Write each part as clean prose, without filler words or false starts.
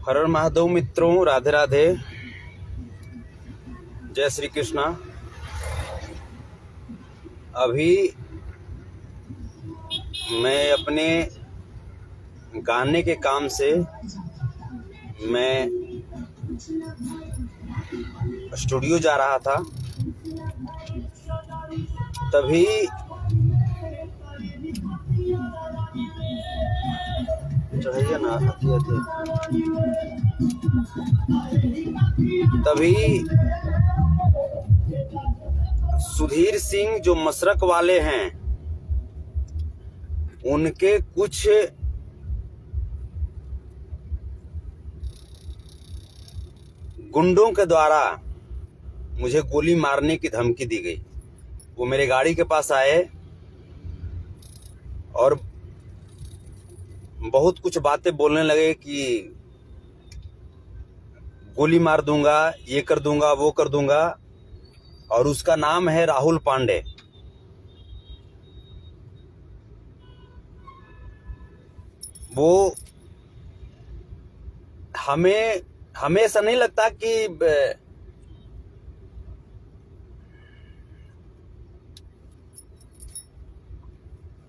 हर हर महादेव मित्रों, राधे राधे, जय श्री कृष्णा। अभी मैं अपने गाने के काम से मैं स्टूडियो जा रहा था, तभी चढ़िए ना तभी सुधीर सिंह जो मसरक वाले हैं, उनके कुछ गुंडों के द्वारा मुझे गोली मारने की धमकी दी गई। वो मेरे गाड़ी के पास आए और बहुत कुछ बातें बोलने लगे कि गोली मार दूंगा, ये कर दूंगा, वो कर दूंगा। और उसका नाम है राहुल पांडे। वो हमें ऐसा नहीं लगता कि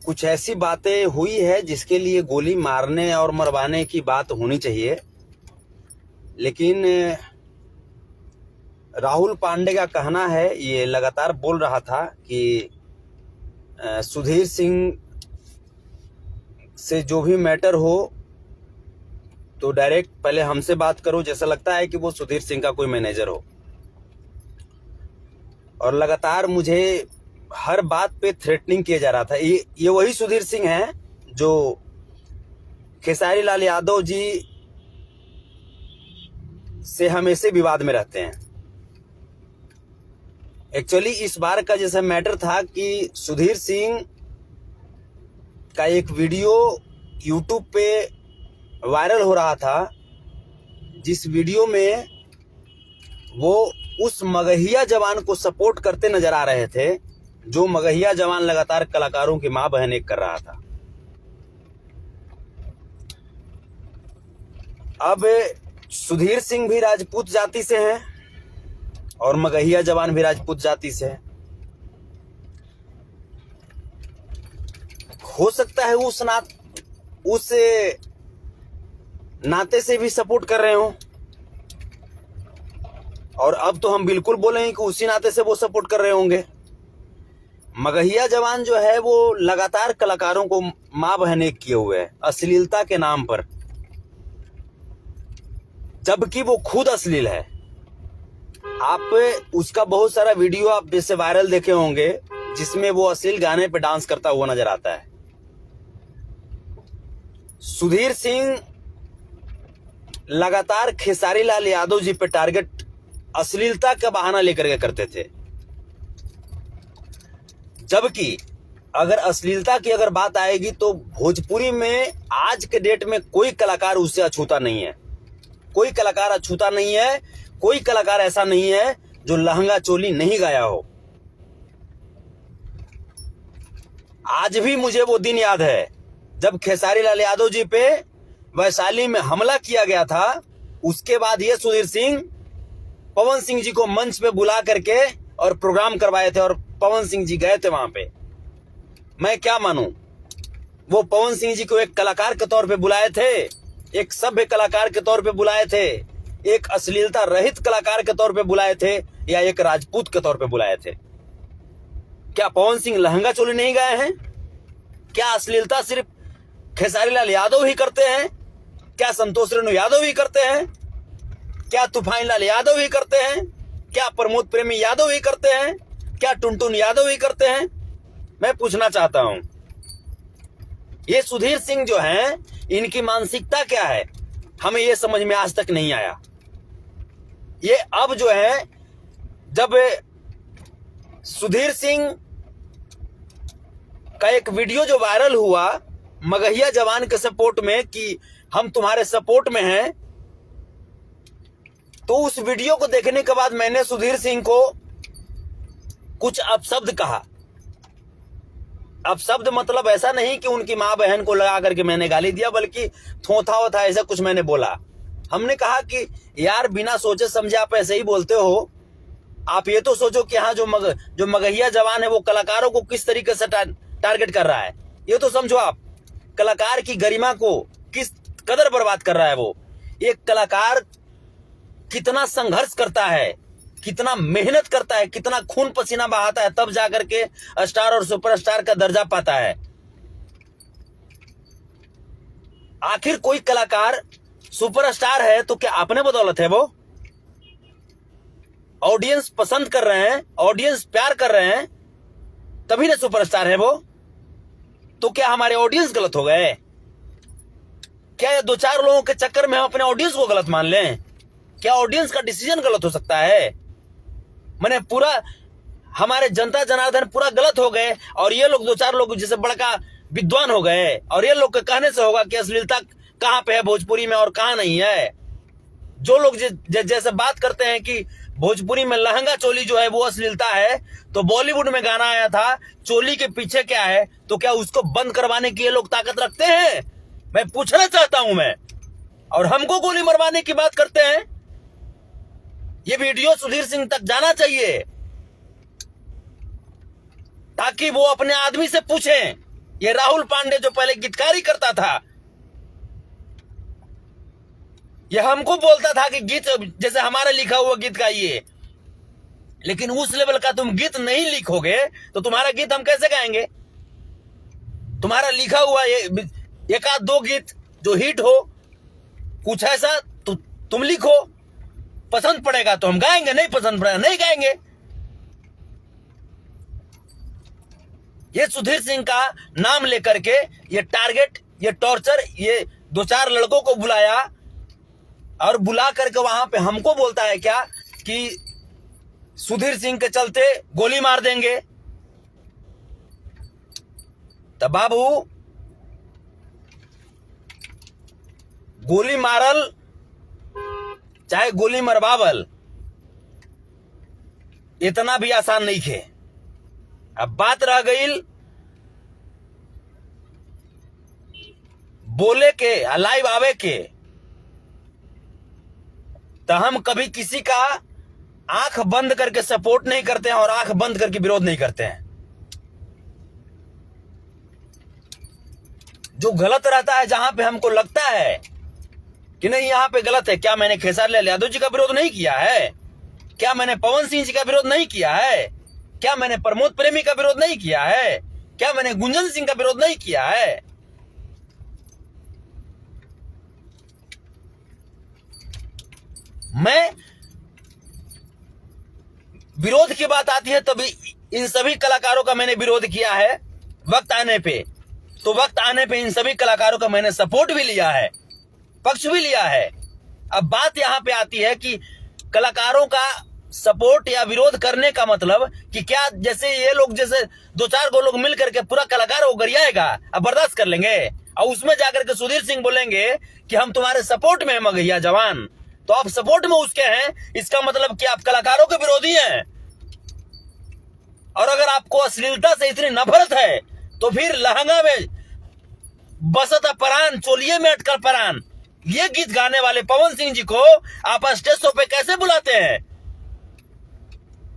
कुछ ऐसी बातें हुई है जिसके लिए गोली मारने और मरवाने की बात होनी चाहिए, लेकिन राहुल पांडे का कहना है, ये लगातार बोल रहा था कि सुधीर सिंह से जो भी मैटर हो तो डायरेक्ट पहले हमसे बात करो। जैसा लगता है कि वो सुधीर सिंह का कोई मैनेजर हो। और लगातार मुझे हर बात पे थ्रेटनिंग किया जा रहा था। ये वही सुधीर सिंह हैं जो खेसारी लाल यादव जी से हमेशा विवाद में रहते हैं। एक्चुअली इस बार का जैसा मैटर था कि सुधीर सिंह का एक वीडियो यूट्यूब पे वायरल हो रहा था, जिस वीडियो में वो उस मगहिया जवान को सपोर्ट करते नजर आ रहे थे, जो मगहिया जवान लगातार कलाकारों की मां बहन एक कर रहा था। अब सुधीर सिंह भी राजपूत जाति से हैं और मगहिया जवान भी राजपूत जाति से है। हो सकता है उस नाते से भी सपोर्ट कर रहे हो, और अब तो हम बिल्कुल बोलेंगे कि उसी नाते से वो सपोर्ट कर रहे होंगे। मगहिया जवान जो है वो लगातार कलाकारों को मां बहन एक किए हुए है अश्लीलता के नाम पर, जबकि वो खुद अश्लील है। आप उसका बहुत सारा वीडियो आप जैसे वायरल देखे होंगे, जिसमें वो अश्लील गाने पे डांस करता हुआ नजर आता है। सुधीर सिंह लगातार खेसारी लाल यादव जी पे टारगेट अश्लीलता का बहाना लेकर के करते थे, जबकि अगर अश्लीलता की अगर बात आएगी तो भोजपुरी में आज के डेट में कोई कलाकार उससे अछूता नहीं है। कोई कलाकार अछूता नहीं है। कोई कलाकार ऐसा नहीं है जो लहंगा चोली नहीं गाया हो। आज भी मुझे वो दिन याद है जब खेसारी लाल यादव जी पे वैशाली में हमला किया गया था। उसके बाद ये सुधीर सिंह पवन सिंह जी को मंच पे बुला करके और प्रोग्राम करवाए थे, और पवन सिंह जी गए थे वहां पे। मैं क्या मानूं, वो पवन सिंह जी को एक कलाकार के तौर पे बुलाए थे, एक सभ्य कलाकार के तौर पे बुलाए थे, एक अश्लीलता रहित कलाकार के तौर पे बुलाए थे, या एक राजपूत के तौर पे बुलाए थे? क्या पवन सिंह लहंगा चोली नहीं गाए हैं? क्या अश्लीलता सिर्फ खेसारी लाल यादव ही करते हैं? क्या संतोष रेणु यादव ही करते हैं? क्या तूफान लाल यादव ही करते हैं? क्या प्रमोद प्रेमी यादव ही करते हैं? क्या टुनटुन यादव ही करते हैं? मैं पूछना चाहता हूं, ये सुधीर सिंह जो हैं, इनकी मानसिकता क्या है? हमें ये समझ में आज तक नहीं आया। ये अब जो है, जब सुधीर सिंह का एक वीडियो जो वायरल हुआ मगहिया जवान के सपोर्ट में कि हम तुम्हारे सपोर्ट में हैं, तो उस वीडियो को देखने के बाद मैंने सुधीर सिंह को कुछ अपशब्द कहा। अपशब्द मतलब ऐसा नहीं कि उनकी मां बहन को लगा करके मैंने गाली दिया, बल्कि थोथा वोथा ऐसा कुछ मैंने बोला। हमने कहा कि यार बिना सोचे समझे आप ऐसे ही बोलते हो। आप ये तो सोचो कि हाँ जो मगहिया जवान है वो कलाकारों को किस तरीके से टारगेट कर रहा है, ये तो समझो आप। कलाकार की गरिमा को किस कदर बर्बाद कर रहा है वो। एक कलाकार कितना संघर्ष करता है, कितना मेहनत करता है, कितना खून पसीना बहाता है, तब जाकर के स्टार और सुपरस्टार का दर्जा पाता है। आखिर कोई कलाकार सुपरस्टार है तो क्या अपने बदौलत है? वो ऑडियंस पसंद कर रहे हैं, ऑडियंस प्यार कर रहे हैं, तभी ना सुपरस्टार है वो। तो क्या हमारे ऑडियंस गलत हो गए? क्या ये 2-4 लोगों के चक्कर में हम अपने ऑडियंस को गलत मान लें? क्या ऑडियंस का डिसीजन गलत हो सकता है? मैंने पूरा हमारे जनता जनार्दन पूरा गलत हो गए और ये लोग 2-4 लोग जैसे बड़का विद्वान हो गए और ये लोग के कहने से होगा कि अश्लीलता कहां पे है भोजपुरी में और कहां नहीं है। जो लोग जैसे बात करते हैं कि भोजपुरी में लहंगा चोली जो है वो अश्लीलता है, तो बॉलीवुड में गाना आया था चोली के पीछे क्या है, तो क्या उसको बंद करवाने की ये लोग ताकत रखते हैं? मैं पूछना चाहता हूं मैं। और हमको गोली मरवाने की बात करते हैं। ये वीडियो सुधीर सिंह तक जाना चाहिए ताकि वो अपने आदमी से पूछें। ये राहुल पांडे जो पहले गीतकारी करता था, ये हमको बोलता था कि गीत जैसे हमारा लिखा हुआ गीत गाइए, लेकिन उस लेवल का तुम गीत नहीं लिखोगे तो तुम्हारा गीत हम कैसे गाएंगे? तुम्हारा लिखा हुआ एक आध 2 गीत जो हिट हो, कुछ ऐसा तो तुम लिखो, पसंद पड़ेगा तो हम गाएंगे, नहीं पसंद पड़ेगा नहीं गाएंगे। ये सुधीर सिंह का नाम लेकर के ये टारगेट, ये टॉर्चर, ये 2-4 लड़कों को बुलाया और बुला करके वहां पे हमको बोलता है क्या कि सुधीर सिंह के चलते गोली मार देंगे। तो बाबू गोली मारल चाहे गोली मरवावल इतना भी आसान नहीं थे। अब बात रह गई बोले के, लाइव आवे के, तो हम कभी किसी का आंख बंद करके सपोर्ट नहीं करते हैं और आंख बंद करके विरोध नहीं करते हैं। जो गलत रहता है, जहां पे हमको लगता है कि नहीं यहां पे गलत है, क्या मैंने खेसारी लाल यादव जी का विरोध नहीं किया है? क्या मैंने पवन सिंह जी का विरोध नहीं किया है? क्या मैंने प्रमोद प्रेमी का विरोध नहीं किया है? क्या मैंने गुंजन सिंह का विरोध नहीं किया है? मैं विरोध की बात आती है तभी इन सभी कलाकारों का मैंने विरोध किया है। वक्त आने पे इन सभी कलाकारों का मैंने सपोर्ट भी लिया है, पक्ष भी लिया है। अब बात यहां पे आती है कि कलाकारों का सपोर्ट या विरोध करने का मतलब कि क्या जैसे ये लोग जैसे 2-4 गो लोग मिल करके पूरा कलाकार वो गरियाएगा, अब बर्दाश्त कर लेंगे और उसमें जाकर के सुधीर सिंह बोलेंगे कि हम तुम्हारे सपोर्ट में हैं मगहिया जवान, तो आप सपोर्ट में उसके हैं, इसका मतलब कि आप कलाकारों के विरोधी हैं। और अगर आपको अश्लीलता से इतनी नफरत है तो फिर लहंगा में बसता परान, चोलिए में अटकर परान, ये गीत गाने वाले पवन सिंह जी को आप स्टेज शो पे कैसे बुलाते हैं?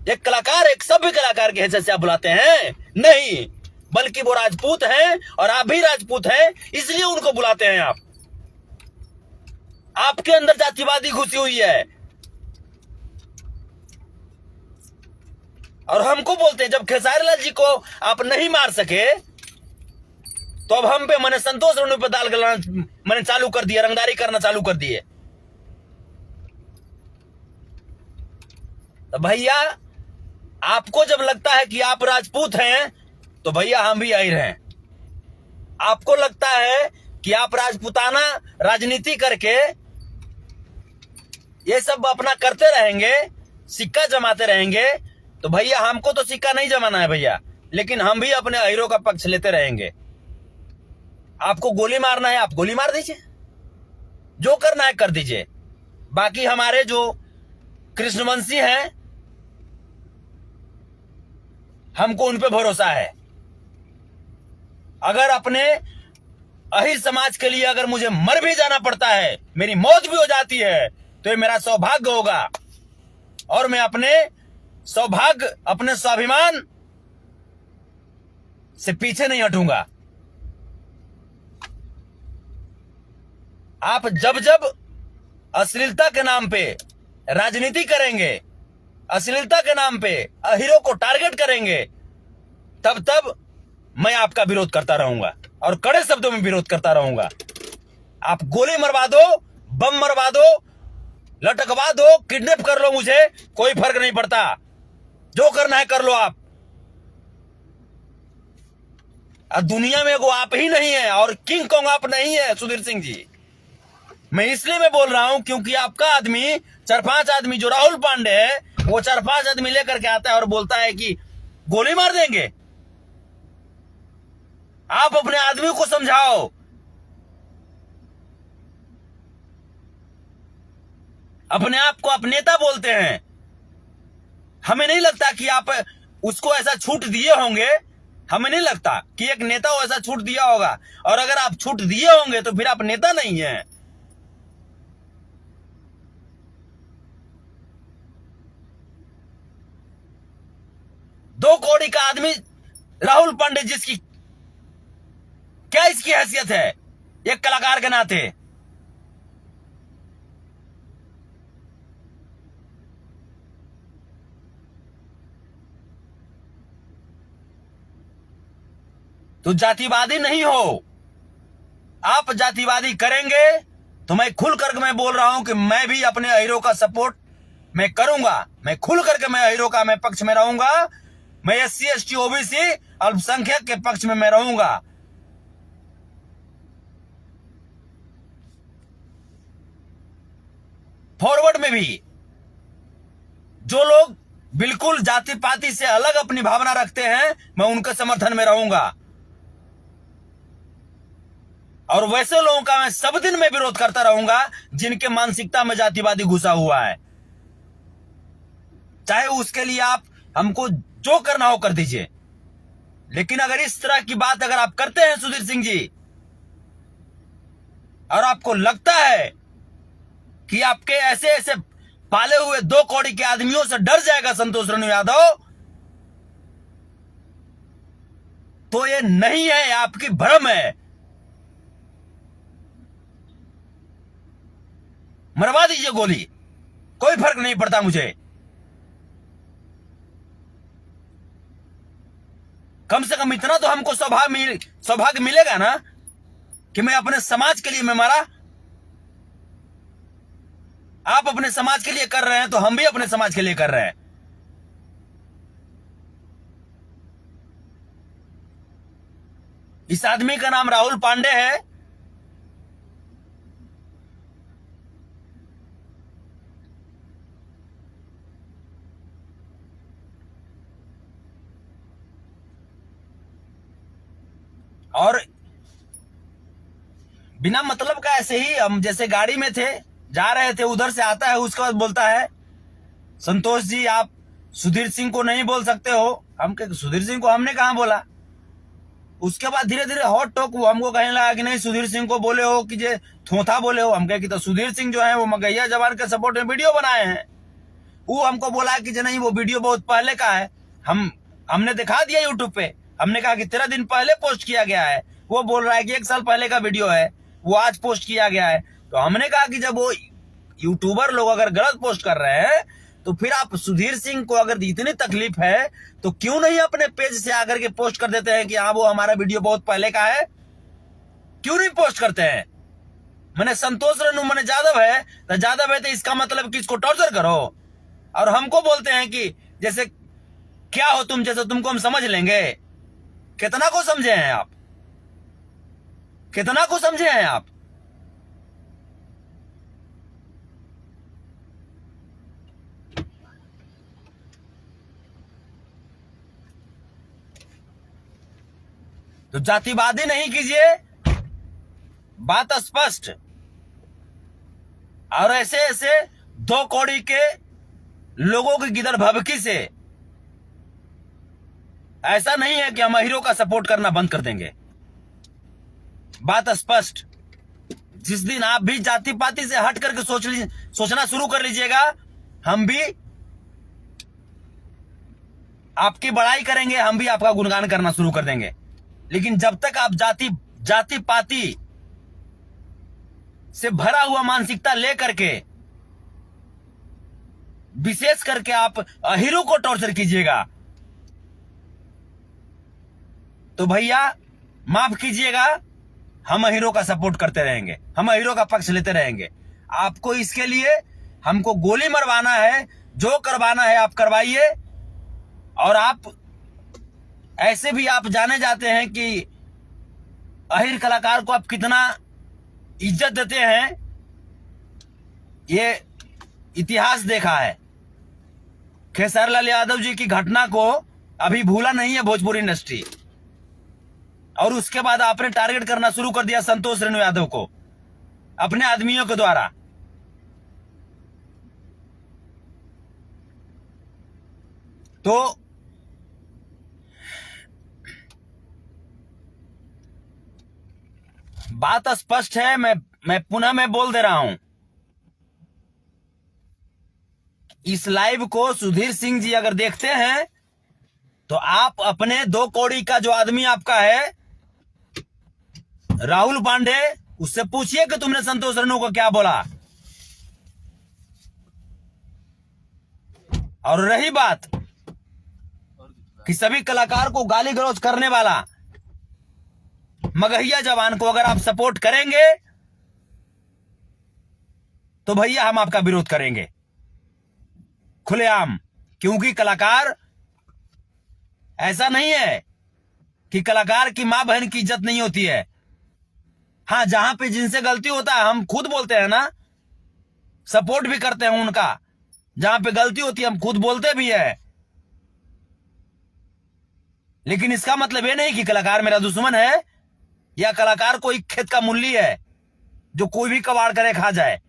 एक कलाकार, एक सभ्य कलाकार के हैसियत से आप बुलाते हैं? नहीं, बल्कि वो राजपूत हैं और आप भी राजपूत हैं, इसलिए उनको बुलाते हैं आप। आपके अंदर जातिवादी घुसी हुई है और हमको बोलते हैं जब खेसारी लाल जी को आप नहीं मार सके तो अब हम पे मैंने संतोष रेणु पे दाल गलाना मैंने चालू कर दिया, रंगदारी करना चालू कर दिए। तो भैया आपको जब लगता है कि आप राजपूत हैं तो भैया हम भी आहिर हैं। आपको लगता है कि आप राजपूताना राजनीति करके ये सब अपना करते रहेंगे, सिक्का जमाते रहेंगे, तो भैया हमको तो सिक्का नहीं जमाना है भैया, लेकिन हम भी अपने अहिरों का पक्ष लेते रहेंगे। आपको गोली मारना है आप गोली मार दीजिए, जो करना है कर दीजिए। बाकी हमारे जो कृष्णवंशी हैं हमको उन पे भरोसा है। अगर अपने अहिर समाज के लिए अगर मुझे मर भी जाना पड़ता है, मेरी मौत भी हो जाती है, तो ये मेरा सौभाग्य होगा और मैं अपने सौभाग्य, अपने स्वाभिमान से पीछे नहीं हटूंगा। आप जब जब अश्लीलता के नाम पे राजनीति करेंगे, अश्लीलता के नाम पे अहिरों को टारगेट करेंगे, तब तब मैं आपका विरोध करता रहूंगा और कड़े शब्दों में विरोध करता रहूंगा। आप गोली मरवा दो, बम मरवा दो, लटकवा दो, किडनैप कर लो, मुझे कोई फर्क नहीं पड़ता। जो करना है कर लो आप। दुनिया में वो आप ही नहीं है और किंग कॉन्ग आप नहीं है सुधीर सिंह जी। मैं इसलिए मैं बोल रहा हूं क्योंकि आपका आदमी, 4-5 आदमी जो राहुल पांडे है, वो 4-5 आदमी लेकर के आता है और बोलता है कि गोली मार देंगे। आप अपने आदमी को समझाओ। अपने आप को आप नेता बोलते हैं। हमें नहीं लगता कि आप उसको ऐसा छूट दिए होंगे। हमें नहीं लगता कि एक नेता को ऐसा छूट दिया होगा, और अगर आप छूट दिए होंगे तो फिर आप नेता नहीं हैं। दो कौड़ी का आदमी राहुल पांडे, जिसकी क्या इसकी हैसियत है एक कलाकार के नाते। तो जातिवादी नहीं हो। आप जातिवादी करेंगे तो मैं खुल करके मैं बोल रहा हूं कि मैं भी अपने अहिरों का सपोर्ट मैं करूंगा। मैं खुल करके मैं अहिरों का मैं पक्ष में रहूंगा। मैं SC ST OBC अल्पसंख्यक के पक्ष में मैं रहूंगा। फॉरवर्ड में भी जो लोग बिल्कुल जाति पाति से अलग अपनी भावना रखते हैं, मैं उनके समर्थन में रहूंगा। और वैसे लोगों का मैं सब दिन में विरोध करता रहूंगा जिनके मानसिकता में जातिवादी घुसा हुआ है। चाहे उसके लिए आप हमको जो करना हो कर दीजिए, लेकिन अगर इस तरह की बात अगर आप करते हैं सुधीर सिंह जी, और आपको लगता है कि आपके ऐसे ऐसे पाले हुए 2 कौड़ी के आदमियों से डर जाएगा संतोष रेणु यादव, तो ये नहीं है, आपकी भ्रम है। मरवा दीजिए गोली, कोई फर्क नहीं पड़ता मुझे। कम से कम इतना तो हमको सौभाग्य मिलेगा ना कि मैं अपने समाज के लिए मैं मारा। आप अपने समाज के लिए कर रहे हैं तो हम भी अपने समाज के लिए कर रहे हैं। इस आदमी का नाम राहुल पांडे है। और बिना मतलब का ऐसे ही हम जैसे गाड़ी में थे, जा रहे थे, उधर से आता है, उसके बाद बोलता है संतोष जी आप सुधीर सिंह को नहीं बोल सकते हो। हम कहे सुधीर सिंह को हमने कहां बोला। उसके बाद धीरे धीरे हॉट टॉक हमको कहने लगा कि नहीं सुधीर सिंह को बोले हो कि जे थोथा बोले हो। हम कहे कि तो सुधीर सिंह जो है वो मगैया जवान के सपोर्ट में वीडियो बनाए हैं। वो हमको बोला कि नहीं वो वीडियो बहुत पहले का है। हमने दिखा दिया यूट्यूब पे। हमने कहा कि 13 दिन पहले पोस्ट किया गया है। वो बोल रहा है कि 1 साल पहले का वीडियो है, वो आज पोस्ट किया गया है। तो हमने कहा कि जब वो यूट्यूबर लोग अगर गलत पोस्ट कर रहे हैं तो फिर आप सुधीर सिंह को अगर इतनी तकलीफ है तो क्यों नहीं अपने पेज से आकर के पोस्ट कर देते हैं कि हाँ वो हमारा वीडियो बहुत पहले का है। क्यों नहीं पोस्ट करते हैं। मैंने संतोष रेणु मैंने जादव है तो इसका मतलब कि इसको टॉर्चर करो। और हमको बोलते हैं कि जैसे क्या हो तुम, जैसे तुमको हम समझ लेंगे। कितना को समझे हैं आप, कितना को समझे हैं आप। तो जातिवादी नहीं कीजिए, बात स्पष्ट। और ऐसे ऐसे 2 कौड़ी के लोगों की गिदड़ भभकी से ऐसा नहीं है कि हम हीरो का सपोर्ट करना बंद कर देंगे। बात स्पष्ट। जिस दिन आप भी जाति पाति से हट करके सोचना शुरू कर लीजिएगा, हम भी आपकी बड़ाई करेंगे, हम भी आपका गुणगान करना शुरू कर देंगे। लेकिन जब तक आप जाति पाति से भरा हुआ मानसिकता लेकर के विशेष करके आप हीरो को टॉर्चर कीजिएगा, तो भैया माफ कीजिएगा, हम हीरो का सपोर्ट करते रहेंगे, हम हीरो का पक्ष लेते रहेंगे। आपको इसके लिए हमको गोली मरवाना है, जो करवाना है आप करवाइए। और आप ऐसे भी आप जाने जाते हैं कि अहिर कलाकार को आप कितना इज्जत देते हैं, ये इतिहास देखा है। खेसारी लाल यादव जी की घटना को अभी भूला नहीं है भोजपुरी इंडस्ट्री, और उसके बाद आपने टारगेट करना शुरू कर दिया संतोष रेणु यादव को अपने आदमियों के द्वारा। तो बात स्पष्ट है, मैं पुनः बोल दे रहा हूं, इस लाइव को सुधीर सिंह जी अगर देखते हैं तो आप अपने 2 कौड़ी का जो आदमी आपका है राहुल पांडे, उससे पूछिए कि तुमने संतोष रेणु को क्या बोला। और रही बात कि सभी कलाकार को गाली गलौज करने वाला मगहिया जवान को अगर आप सपोर्ट करेंगे तो भैया हम आपका विरोध करेंगे खुलेआम। क्योंकि कलाकार ऐसा नहीं है कि कलाकार की मां बहन की इज्जत नहीं होती है। हाँ, जहां पे जिनसे गलती होता है हम खुद बोलते हैं ना, सपोर्ट भी करते हैं उनका। जहां पे गलती होती है हम खुद बोलते भी है। लेकिन इसका मतलब ये नहीं कि कलाकार मेरा दुश्मन है या कलाकार कोई खेत का मूली है जो कोई भी कबाड़ करे खा जाए।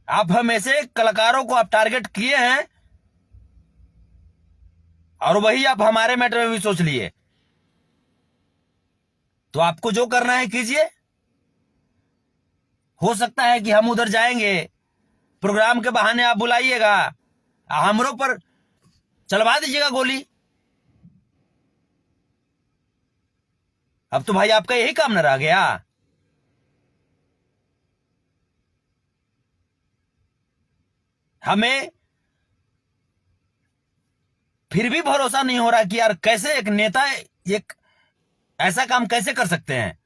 आप हमेशा कलाकारों को आप टारगेट किए हैं और वही आप हमारे मैटर में भी सोच लिए। तो आपको जो करना है कीजिए। हो सकता है कि हम उधर जाएंगे, प्रोग्राम के बहाने आप बुलाइएगा, हमरों पर चलवा दीजिएगा गोली। अब तो भाई आपका यही काम न रह गया। हमें फिर भी भरोसा नहीं हो रहा कि यार कैसे एक नेता एक ऐसा काम कैसे कर सकते हैं।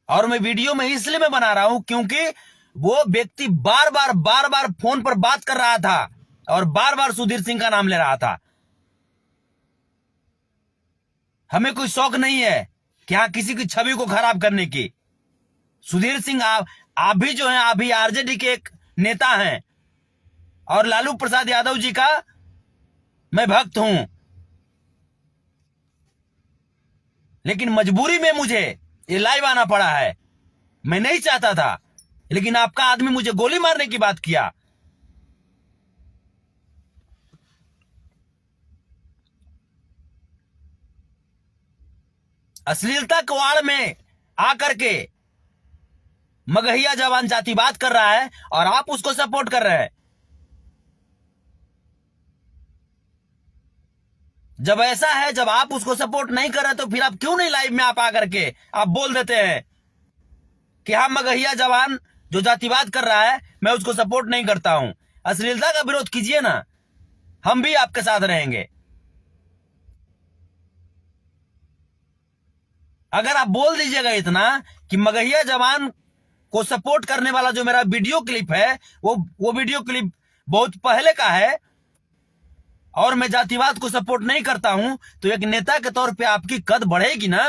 और मैं वीडियो में इसलिए मैं बना रहा हूं क्योंकि वो व्यक्ति बार बार फोन पर बात कर रहा था और बार बार सुधीर सिंह का नाम ले रहा था। हमें कोई शौक नहीं है कि हाँ किसी की छवि को खराब करने की। सुधीर सिंह आप भी जो हैं, आप भी आरजेडी के एक नेता हैं और लालू प्रसाद यादव जी का मैं भक्त हूं। लेकिन मजबूरी में मुझे ये लाइव आना पड़ा है। मैं नहीं चाहता था, लेकिन आपका आदमी मुझे गोली मारने की बात किया। अश्लीलता के वाड़ में आकर के मगहिया जवान जातिवाद कर रहा है और आप उसको सपोर्ट कर रहे हैं। जब ऐसा है, जब आप उसको सपोर्ट नहीं कर रहे तो फिर आप क्यों नहीं लाइव में आप आकर के आप बोल देते हैं कि हाँ मगहिया जवान जो जातिवाद कर रहा है मैं उसको सपोर्ट नहीं करता हूं। अश्लीलता का विरोध कीजिए ना, हम भी आपके साथ रहेंगे। अगर आप बोल दीजिएगा इतना कि मगहिया जवान को सपोर्ट करने वाला जो मेरा वीडियो क्लिप है वो वीडियो क्लिप बहुत पहले का है और मैं जातिवाद को सपोर्ट नहीं करता हूं, तो एक नेता के तौर पे आपकी कद बढ़ेगी ना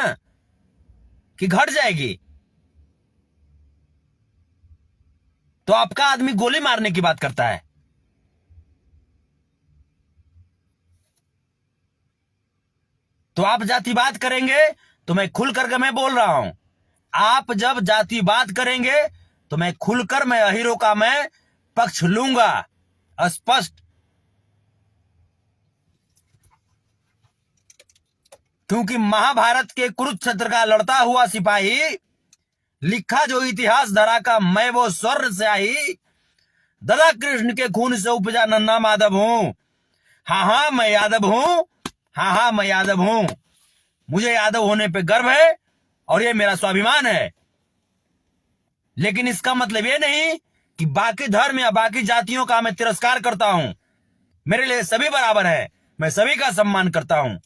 कि घट जाएगी। तो आपका आदमी गोली मारने की बात करता है। तो आप जातिवाद करेंगे तो मैं खुल करके मैं बोल रहा हूं, आप जब जातिवाद करेंगे तो मैं खुलकर मैं अहीरों का मैं पक्ष लूंगा, स्पष्ट। क्योंकि महाभारत के कुरुक्षेत्र का लड़ता हुआ सिपाही, लिखा जो इतिहास धरा का मैं वो स्वर्ग से आई, दादा कृष्ण के खून से उपजा नन्ना माधव हूं। हाँ मैं यादव हूं, हाँ मैं यादव हूं। मुझे यादव होने पे गर्व है और ये मेरा स्वाभिमान है। लेकिन इसका मतलब ये नहीं कि बाकी धर्म या बाकी जातियों का मैं तिरस्कार करता हूं। मेरे लिए सभी बराबर है, मैं सभी का सम्मान करता हूं।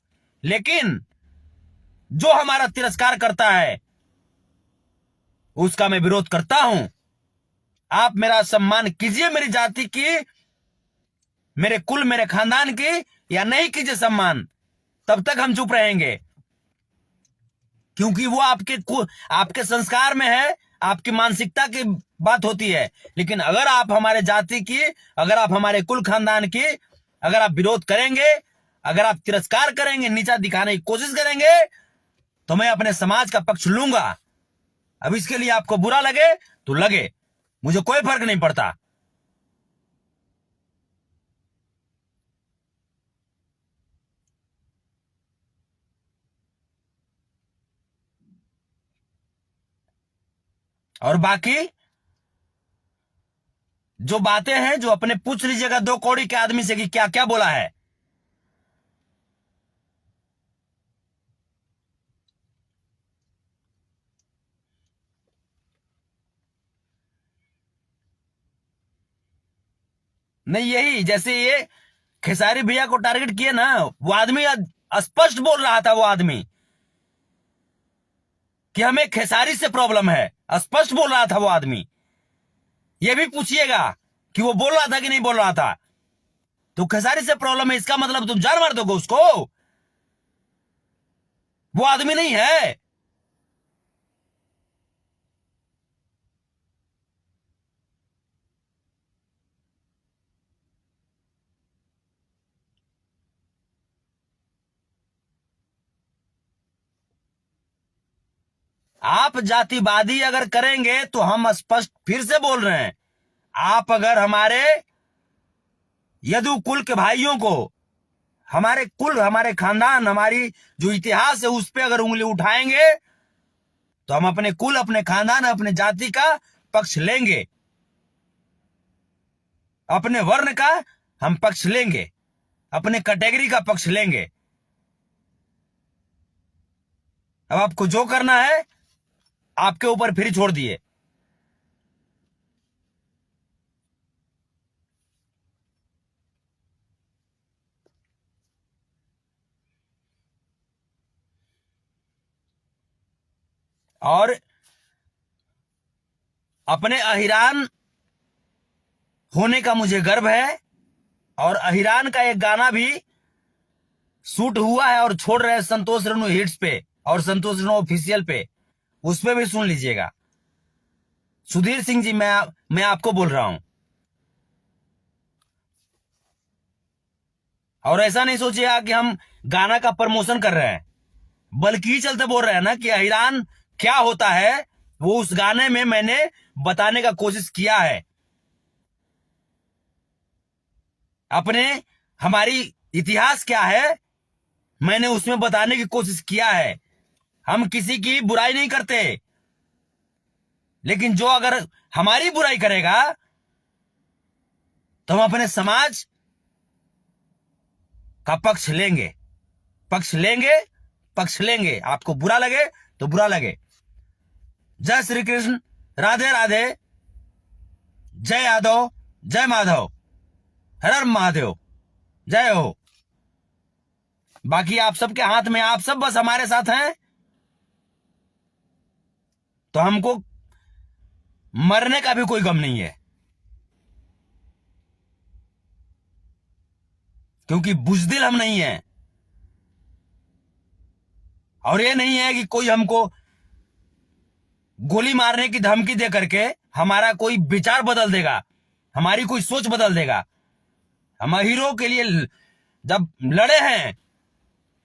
लेकिन जो हमारा तिरस्कार करता है उसका मैं विरोध करता हूं। आप मेरा सम्मान कीजिए, मेरी जाति की, मेरे कुल, मेरे खानदान की, या नहीं कीजिए सम्मान, तब तक हम चुप रहेंगे। क्योंकि वो आपके संस्कार में है, आपकी मानसिकता की बात होती है। लेकिन अगर आप हमारे जाति की, अगर आप हमारे कुल खानदान की अगर आप विरोध करेंगे, अगर आप तिरस्कार करेंगे, नीचा दिखाने की कोशिश करेंगे, तो मैं अपने समाज का पक्ष लूंगा। अब इसके लिए आपको बुरा लगे तो लगे, मुझे कोई फर्क नहीं पड़ता। और बाकी जो बातें हैं, जो अपने पूछ लीजिएगा 2 कौड़ी के आदमी से कि क्या क्या बोला है। नहीं, यही जैसे ये खेसारी भैया को टारगेट किए ना, वो आदमी स्पष्ट बोल रहा था, वो आदमी कि हमें खेसारी से प्रॉब्लम है, स्पष्ट बोल रहा था वो आदमी। ये भी पूछिएगा कि वो बोल रहा था कि नहीं बोल रहा था। तो खेसारी से प्रॉब्लम है, इसका मतलब तुम जान मार दोगे उसको? वो आदमी नहीं है। आप जातिवादी अगर करेंगे तो हम स्पष्ट फिर से बोल रहे हैं, आप अगर हमारे यदु कुल के भाइयों को, हमारे कुल, हमारे खानदान, हमारी जो इतिहास है उस पर अगर उंगली उठाएंगे तो हम अपने कुल, अपने खानदान, अपने जाति का पक्ष लेंगे, अपने वर्ण का हम पक्ष लेंगे, अपने कैटेगरी का पक्ष लेंगे। अब आपको जो करना है आपके ऊपर फिर छोड़ दिए। और अपने अहिरान होने का मुझे गर्व है। और अहिरान का एक गाना भी शूट हुआ है और छोड़ रहे हैं संतोष रेणु हिट्स पे और संतोष रेणु ऑफिशियल पे, उस पे भी सुन लीजिएगा। सुधीर सिंह जी, मैं आपको बोल रहा हूं। और ऐसा नहीं सोचिएगा कि हम गाना का प्रमोशन कर रहे हैं, बल्कि ही चलते बोल रहे हैं ना कि अहिरान क्या होता है, वो उस गाने में मैंने बताने का कोशिश किया है। अपने, हमारी इतिहास क्या है मैंने उसमें बताने की कोशिश किया है। हम किसी की बुराई नहीं करते, लेकिन जो अगर हमारी बुराई करेगा तो हम अपने समाज का पक्ष लेंगे, पक्ष लेंगे, पक्ष लेंगे। आपको बुरा लगे तो बुरा लगे। जय श्री कृष्ण, राधे राधे, जय यादव, जय माधव, हर हर महादेव, जय हो। बाकी आप सबके हाथ में, आप सब बस हमारे साथ हैं तो हमको मरने का भी कोई गम नहीं है, क्योंकि बुजदिल हम नहीं हैं। और ये नहीं है कि कोई हमको गोली मारने की धमकी दे करके हमारा कोई विचार बदल देगा, हमारी कोई सोच बदल देगा। हम हीरो के लिए जब लड़े हैं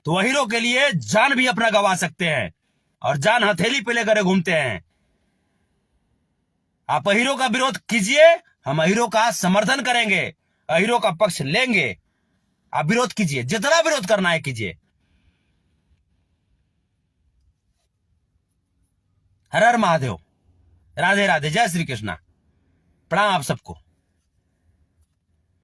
तो हीरो के लिए जान भी अपना गंवा सकते हैं। और जान हथेली पे लेकर घूमते हैं। आप अहीरों का विरोध कीजिए, हम अहीरों का समर्थन करेंगे, अहीरों का पक्ष लेंगे। आप विरोध कीजिए, जितना विरोध करना है कीजिए। हर हर महादेव, राधे राधे, जय श्री कृष्णा, प्रणाम आप सबको।